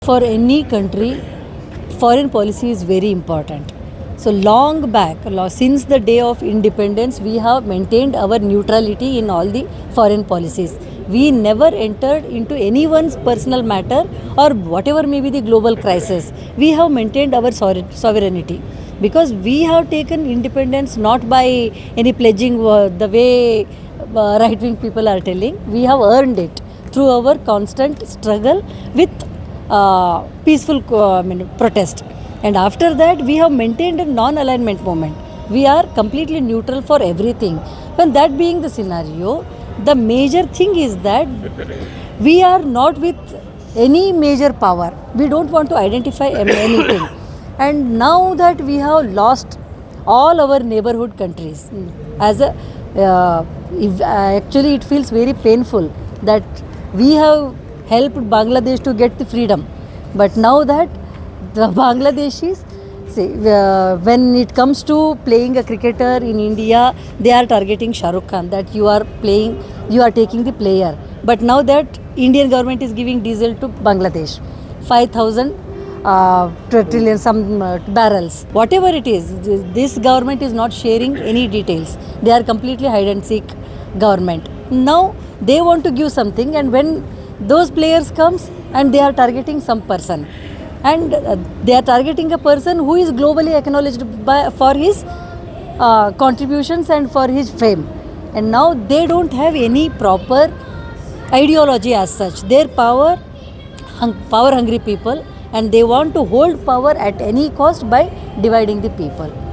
For any country, foreign policy is very important. So long back, since the day of independence, we have maintained our neutrality in all the foreign policies. We never entered into anyone's personal matter or whatever may be the global crisis. We have maintained our sovereignty because we have taken independence not by any pledging the way right wing people are telling. We have earned it through our constant struggle with peaceful protest. And after that, we have maintained a non-alignment movement. We are completely neutral for everything. When that being the scenario, the major thing is that we are not with any major power. We don't want to identify anything. And now that we have lost all our neighborhood countries, as a actually it feels very painful that we have helped Bangladesh to get the freedom. But now that the Bangladeshis, see, when it comes to playing a cricketer in India, they are targeting Shah Rukh Khan that you are playing, you are taking the player. But now that Indian government is giving diesel to Bangladesh, 5,000 trillion some barrels, whatever it is, this government is not sharing any details. They are completely hide and seek government. Now they want to give something, and when those players comes and they are targeting some person, and they are targeting a person who is globally acknowledged for his contributions and for his fame, and now they don't have any proper ideology as such. Their power hungry people, and they want to hold power at any cost by dividing the people.